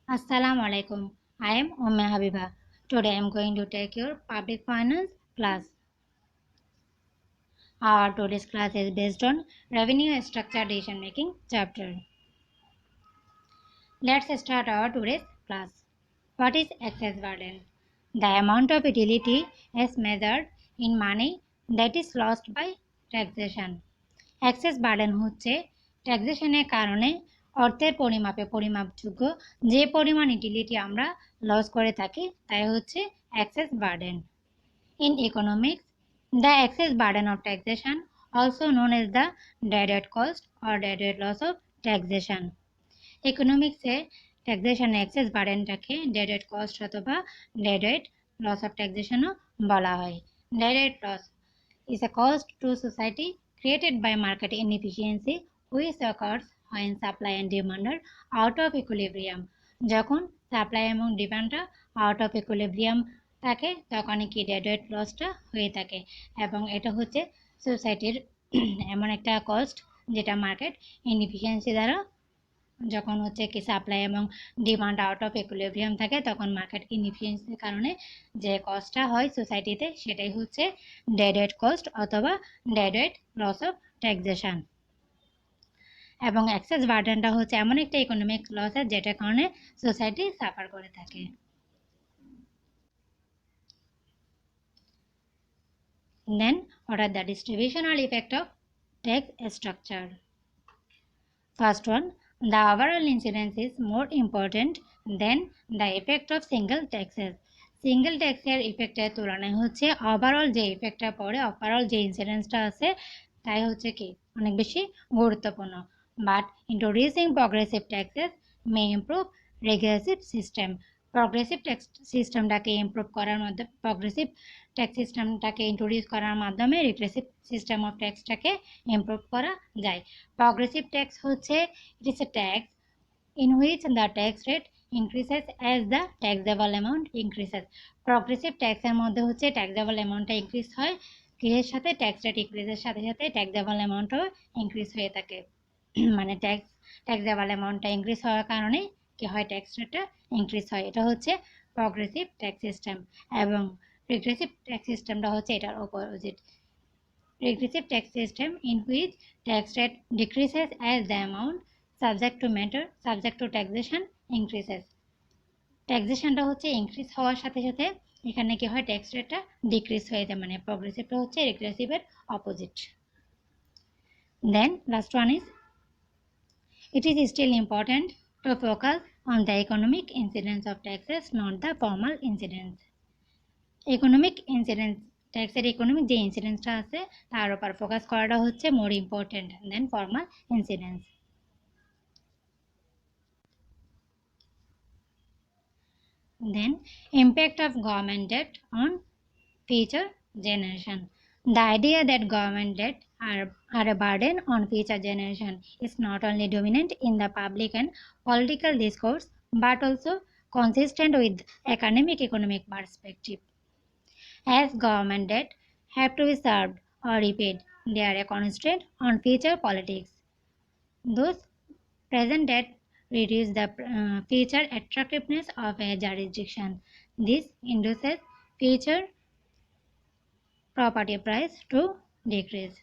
Assalamu alaikum. I am Habiba. Today I am going to take your public finance class. Our today's class is based on revenue structure decision making chapter. Let's start our today's class. What is excess burden? The amount of utility is measured in money that is lost by taxation. Excess burden হচ্ছে ট্যাক্সেশনের কারণে অর্থের পরিমাপে পরিমাপযোগ্য যে পরিমাণ utility আমরা loss করে থাকি তাই হচ্ছে excess burden. In economics, the excess burden of taxation, also known as the dead cost or dead loss of taxation. ইকোনমিক্সে ট্যাক্সেশন এক্সেস বার্ডেনটাকে ডেডেড কস্ট অথবা ডেডেড লস অফ ট্যাক্সেশনও বলা হয়। ডেডেড loss is a cost to society created by market inefficiency which occurs when supply and demand are out of equilibrium. যখন supply এবং ডিমান্ডটা out of equilibrium থাকে তখনই কি ডেডেড লসটা হয়ে থাকে এবং এটা হচ্ছে সোসাইটির এমন একটা কস্ট যেটা মার্কেট ইনএফিশিয়েন্সি দ্বারা যখন হচ্ছে কি সাপ্লাই এবং ডিমান্ড আউট অফ ইকুইলিব্রিয়াম থাকে তখন মার্কেট ইনএফিশিয়েন্সির কারণে যে কস্টটা হয় সোসাইটিতে সেটাই হচ্ছে ডেডেড কস্ট অথবা ডেডেড লস অফ ট্যাক্সেশন। এবং এক্সেস বার্ডেনটা হচ্ছে এমন একটা ইকোনমিক লস যেটার কারণে সোসাইটি সাফার করে থাকে। Then what are the distributional effect of tax structure? First one, the overall incidence is more important than the effect of single taxes. Single ট্যাক্সের ইফেক্টের তুলনায় হচ্ছে ওভারঅল যে ইফেক্টটা পড়ে ওভারঅল যে ইন্সিডেন্সটা আছে তাই হচ্ছে কি অনেক বেশি গুরুত্বপূর্ণ। But introducing progressive taxes may improve regressive system. Progressive tax সিস্টেমটাকে ইমপ্রুভ করার মাধ্যমে প্রগ্রেসিভ ট্যাক্স সিস্টেমটাকে ইন্ট্রোডিউস করার মাধ্যমে রিগ্রেসিভ সিস্টেম অফ ট্যাক্সটাকে ইমপ্রুভ করা যায়। প্রগ্রেসিভ ট্যাক্স হচ্ছে it is a tax in which the tax rate increases as the taxable amount increases. Progressive ট্যাক্সের মধ্যে হচ্ছে ট্যাক্সেবল অ্যামাউন্টটা ইনক্রিজ হয় কিসের সাথে ট্যাক্স রেট ইনক্রিজের সাথে সাথে ট্যাক্সেবল অ্যামাউন্টও ইনক্রিজ হয়ে থাকে। মানে ট্যাক্সেবল অ্যামাউন্টটা ইনক্রিজ হওয়ার কারণে কি হয় ট্যাক্স রেটটা ইনক্রিজ হয়। এটা হচ্ছে প্রগ্রেসিভ ট্যাক্স সিস্টেম এবং রিগ্রেসিভ ট্যাক্স সিস্টেমটা হচ্ছে এটার opposite. Regressive tax system in which tax rate decreases as the amount subject to taxation increases. ট্যাক্সেশনটা হচ্ছে ইনক্রিজ হওয়ার সাথে সাথে এখানে কি হয় ট্যাক্স রেটটা ডিক্রিজ হয়ে যায় মানে প্রগ্রেসিভটা হচ্ছে রিগ্রেসিভের opposite. Then last one is it is still important to focus on the economic incidence of taxes, not the formal incidence. Economic incidence ট্যাক্সের ইকোনমিক যে ইনসিডেন্সটা আছে তার উপর ফোকাস করাটা হচ্ছে more important than formal incidence. Then impact of government debt on future generation. The idea that government debt are a burden on future generation is not only dominant in the public and political discourse but also consistent with economic perspective. As government debt have to be served or repaid, they are a constraint on future politics. Thus, present debt reduce the future attractiveness of a jurisdiction. This induces future property price to decrease,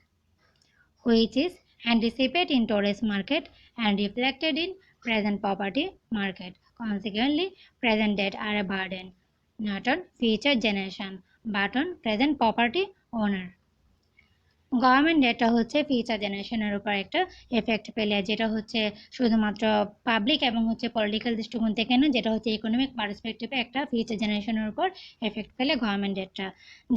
which is anticipated in today's market and reflected in present property market. Consequently, present debt are a burden not on future generation but on present property owner. Government ডেটটা হচ্ছে future জেনারেশনের উপর একটা effect ফেলে যেটা হচ্ছে শুধুমাত্র public এবং হচ্ছে পলিটিক্যাল দৃষ্টিকোণ থেকে না যেটা হচ্ছে ইকোনমিক পার্সপেক্টিভে একটা ফিউচার জেনারেশনের উপর এফেক্ট ফেলে গভর্নমেন্ট ডেটটা।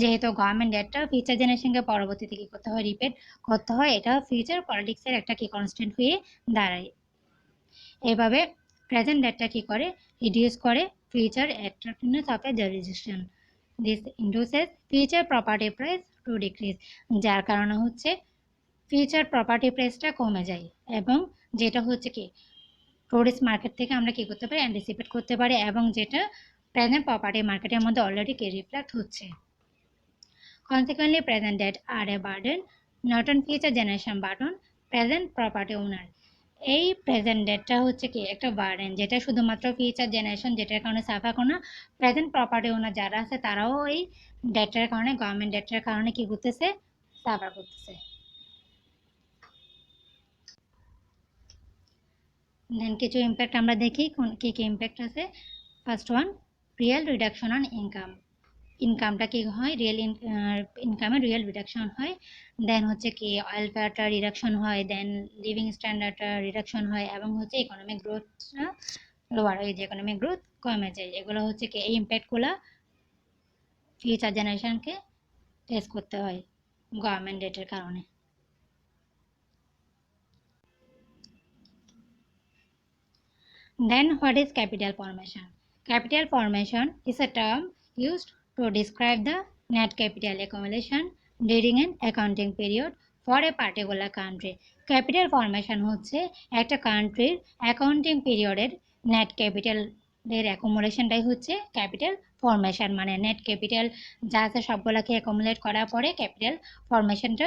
যেহেতু গভর্নমেন্ট ডেটটা ফিউচার জেনারেশনকে পরবর্তীতে কী করতে হয় রিপেড করতে হয় এটা ফিউচার পলিটিক্সের একটা কি কনস্ট্যান্ট হয়ে দাঁড়ায়। এভাবে প্রেজেন্ট ডেটটা কী করে রিডিউস করে future attractiveness of a jurisdiction. This induces future property price to decrease, যার কারণে হচ্ছে ফিউচার প্রপার্টি প্রাইসটা কমে যায় এবং যেটা হচ্ছে কি টুরিস্ট মার্কেট থেকে আমরা কী করতে পারি অ্যান্টিসিপেট করতে পারি এবং যেটা প্রেজেন্ট প্রপার্টি মার্কেটের মধ্যে অলরেডি কি রিফ্লেক্ট হচ্ছে। Consequently, present debt are a burden not on future generation but on present property owner. এই প্রেজেন্ট ডেটটা হচ্ছে কি একটা বার্ডেন, যেটা শুধুমাত্র ফিউচার জেনারেশন যেটার কারণে সাফার করে না, প্রেজেন্ট প্রপার্টি ওনার যারা আছে তারাও এই ডেটটার কারণে, গভর্নমেন্ট ডেটটার কারণে কি করতেছে, সাফার করতেছে। দেন কিছু ইম্প্যাক্ট আমরা দেখি কি কি ইম্প্যাক্ট আছে। First one, real reduction on income. ইনকামটা কি হয়, ইনকামে রিয়েল রিডাকশন হয়। দেন হচ্ছে কি ওয়েলফেয়ারটা রিডাকশন হয়, দেন লিভিং স্ট্যান্ডার্ডটা রিডাকশন হয়, এবং হচ্ছে ইকোনমিক গ্রোথটা লোয়ার হয়ে যায়, ইকোনমিক গ্রোথ কমে যায়। এগুলো হচ্ছে কি এই ইম্প্যাক্টগুলো ফিউচার জেনারেশনকে ফেস করতে হয় গভর্নমেন্ট ডেটের কারণে। Then what is capital formation? Capital formation is a term used to describe the net capital accumulation during an accounting period for a particular country. Capital formation হচ্ছে একটা কান্ট্রির অ্যাকাউন্টিং পিরিয়ডের net ক্যাপিটালের অ্যাকুমুলেশনটাই হচ্ছে capital formation, মানে net capital যা আছে সবগুলোকে accumulate করার পরে ক্যাপিটাল ফর্মেশনটা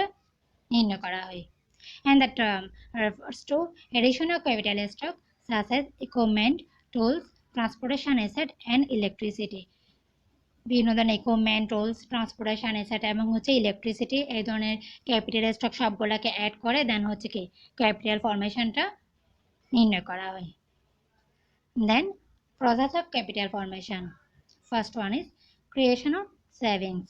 নির্ণয় করা হয়। And the term refers to addition of capital stock such as equipment, tools, transportation asset and electricity. বিভিন্ন ধরনের ইকুইপমেন্ট, টুলস, ট্রান্সপোর্টেশন এসেট এবং হচ্ছে ইলেকট্রিসিটি, এই ধরনের ক্যাপিটাল স্টক সবগুলোকে অ্যাড করে দেন হচ্ছে কি ক্যাপিটাল ফর্মেশনটা নির্ণয় করা হয়। Then process of capital formation. First one is creation of savings.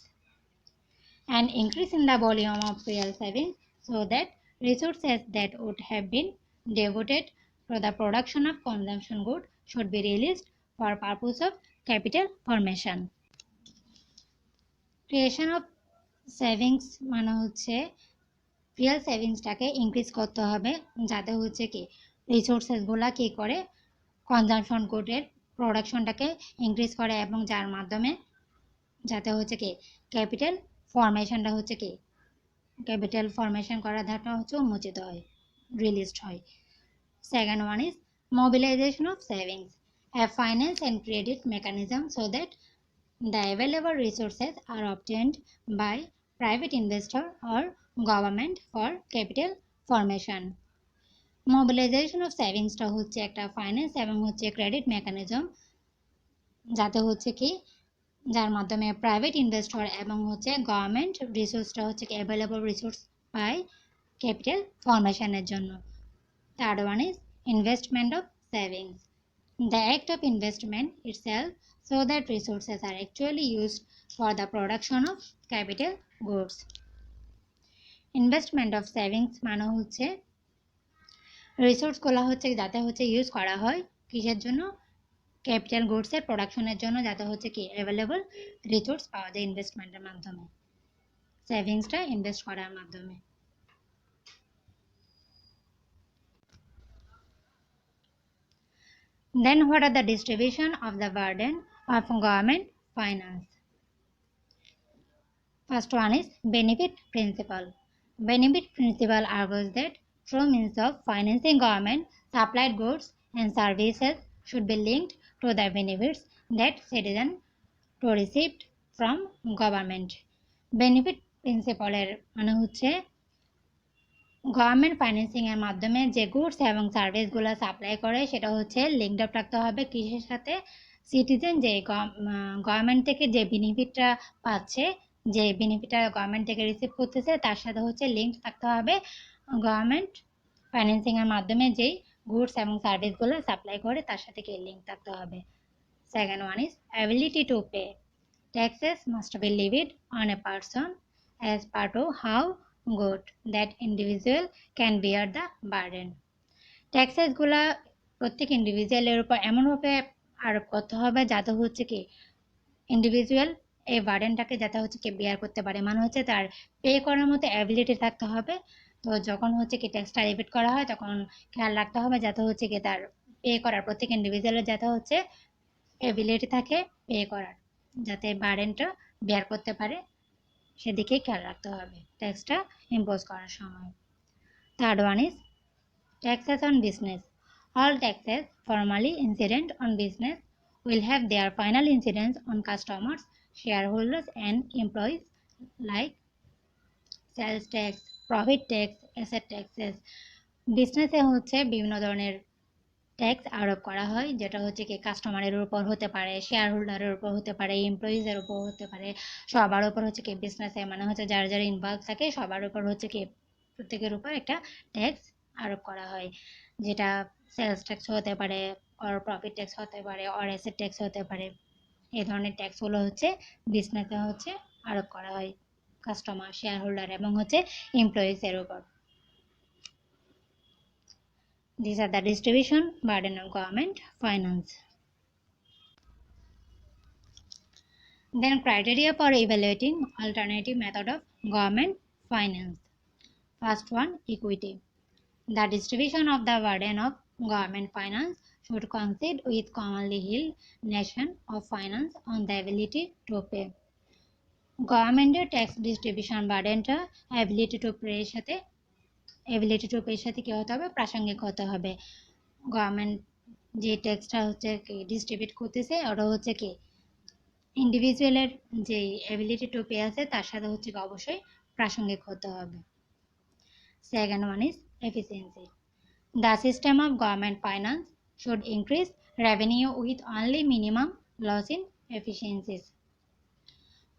An increase in the volume of real savings so that resources that would have been devoted to the production of consumption goods should be released for purpose of capital formation. Creation of savings মানে হচ্ছে real সেভিংসটাকে increase করতে হবে, যাতে হচ্ছে কি রিসোর্সেসগুলো কী করে consumption গুডের প্রোডাকশনটাকে increase করে, এবং যার মাধ্যমে যাতে হচ্ছে কি ক্যাপিটাল ফর্মেশনটা হচ্ছে কি ক্যাপিটাল ফর্মেশন করার ধারটা হচ্ছে উন্মোচিত হয়, রিলিজড হয়। Second one is mobilization of savings, a finance and credit mechanism so that the available resources are obtained by private investor or government for capital formation. mobilization of savings টা হচ্ছে একটা finance এবং হচ্ছে credit mechanism, যাতে হচ্ছে কি যার মাধ্যমে প্রাইভেট ইনভেস্টর এবং হচ্ছে গভর্নমেন্ট রিসোর্সটা হচ্ছে কি অ্যাভেলেবল রিসোর্স পায় ক্যাপিটাল ফর্মেশনের জন্য। Third one is investment of savings, the act of investment itself so that resources are actually used for the production of capital goods. Investment of savings মানে হচ্ছে রিসোর্সগুলো হচ্ছে যাতে হচ্ছে ইউজ করা হয় কিসের জন্য, ক্যাপিটাল গুডসের প্রোডাকশনের জন্য, যাতে হচ্ছে কি অ্যাভেলেবল রিসোর্স পাওয়া যায় ইনভেস্টমেন্টের মাধ্যমে, সেভিংসটা ইনভেস্ট করার মাধ্যমে। Then what are the distribution of the burden of government finance? First one is benefit principle. Benefit principle argues that through means of financing government supplied goods and services should be linked to the benefits that citizens to receive from government. Benefit principle এর মানে হচ্ছে government financing এর মাধ্যমে যে goods এবং সার্ভিসগুলো supply করে সেটা হচ্ছে লিঙ্কড আপ রাখতে হবে কিসের সাথে, সিটিজেন যে গভর্নমেন্ট থেকে যে বেনিফিটটা পাচ্ছে, যে বেনিফিটটা গভর্নমেন্ট থেকে রিসিভ করতেছে তার সাথে হচ্ছে লিঙ্ক থাকতে হবে গভর্নমেন্ট ফাইন্যান্সিং এর মাধ্যমে যেই গুডস এবং সার্ভিসগুলো সাপ্লাই করে তার সাথে কি লিঙ্ক থাকতে হবে। Second one is ability to pay, taxes must be levied on a person as part of how good that individual can bear the burden. ট্যাক্সেসগুলা প্রত্যেক ইন্ডিভিজুয়ালের উপর এমনভাবে আরোপ করতে হবে যাতে হচ্ছে কি ইন্ডিভিজুয়াল এই বার্ডেনটাকে যাতে হচ্ছে কি বেয়ার করতে পারে, মানে হচ্ছে তার পে করার মতো অ্যাবিলিটি থাকতে হবে। তো যখন হচ্ছে কি ট্যাক্সটা রিপিট করা হয় তখন খেয়াল রাখতে হবে যাতে হচ্ছে কি তার পে করার প্রত্যেক ইন্ডিভিজুয়ালের যাতে হচ্ছে অ্যাবিলিটি থাকে পে করার, যাতে বার্ডেনটা বেয়ার করতে পারে সেদিকে খেয়াল রাখতে হবে ট্যাক্সটা ইম্পোজ করার সময়। Third one is taxes on business. All taxes formally incident on business will have their final incidence on customers, shareholders and employees like sales tax, profit tax, asset taxes. বিজনেসে হচ্ছে বিভিন্ন ধরনের ট্যাক্স আরোপ করা হয়, যেটা হচ্ছে কি কাস্টমারের উপর হতে পারে, শেয়ার হোল্ডারের উপর হতে পারে, এমপ্লয়িজের উপর হতে পারে, সবার উপর হচ্ছে কি বিজনেসে মানে হচ্ছে যারা যারা ইনভলভ থাকে সবার উপর হচ্ছে কি প্রত্যেকের উপর একটা ট্যাক্স আরোপ করা হয়, যেটা সেলস ট্যাক্স হতে পারে, অর প্রফিট ট্যাক্স হতে পারে, অর অ্যাসেট ট্যাক্স হতে পারে। এই ধরনের ট্যাক্সগুলো হচ্ছে বিজনেসে হচ্ছে আরোপ করা হয় কাস্টমার, শেয়ার হোল্ডার এবং হচ্ছে এমপ্লয়িজের উপর। These are the distribution burden of government finance. Then criteria for evaluating alternative method of government finance. First one, equity. The distribution of the burden of government finance should coincide with commonly held notion of finance on the ability to pay. গভর্নমেন্টের tax distribution বার্ডেনটা ability to pay এর সাথে কী হতে হবে, প্রাসঙ্গিক হতে হবে। Government যে ট্যাক্সটা হচ্ছে কি ডিস্ট্রিবিউট করতেছে ওটা হচ্ছে কি ইন্ডিভিজুয়ালের যে অ্যাবিলিটি টু পে আছে তার সাথে হচ্ছে কি অবশ্যই প্রাসঙ্গিক হতে হবে। Second one is efficiency. The system of government finance should increase revenue with only minimum loss in efficiencies.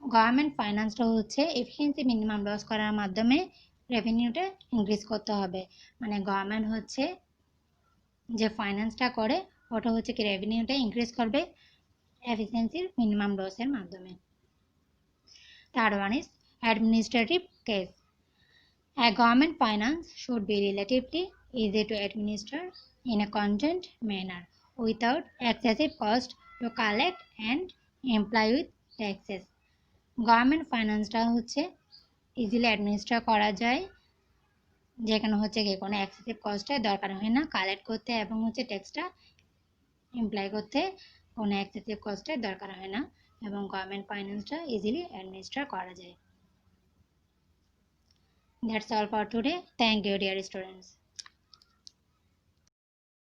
Government ফাইন্যান্সটা হচ্ছে এফিসিয়েন্সি মিনিমাম লস করার মাধ্যমে রেভিনিউটা ইনক্রিজ করতে হবে। মানে গভর্নমেন্ট হচ্ছে যে ফাইন্যান্সটা করে ওটা হচ্ছে কি রেভিনিউটা ইনক্রিজ করবে এফিসিয়েন্সির মিনিমাম লসের মাধ্যমে। Third one is administrative case. A government finance should be relatively easy to administer in a content manner without excessive cost to collect and employ with taxes. Government ফাইন্যান্সটা হচ্ছে ইজিলি অ্যাডমিনিস্ট্রেট করা যায়, যেখানে হচ্ছে কি কোনো এক্সেসিভ কস্টের দরকার হয় না কালেক্ট করতে এবং হচ্ছে ট্যাক্সটা এমপ্লয় করতে কোনো এক্সেসিভ কস্টের দরকার হয় না, এবং গভর্নমেন্ট ফাইন্যান্সটা ইজিলি অ্যাডমিনিস্ট্রেট করা যায়। That's all for today. Thank you, dear students.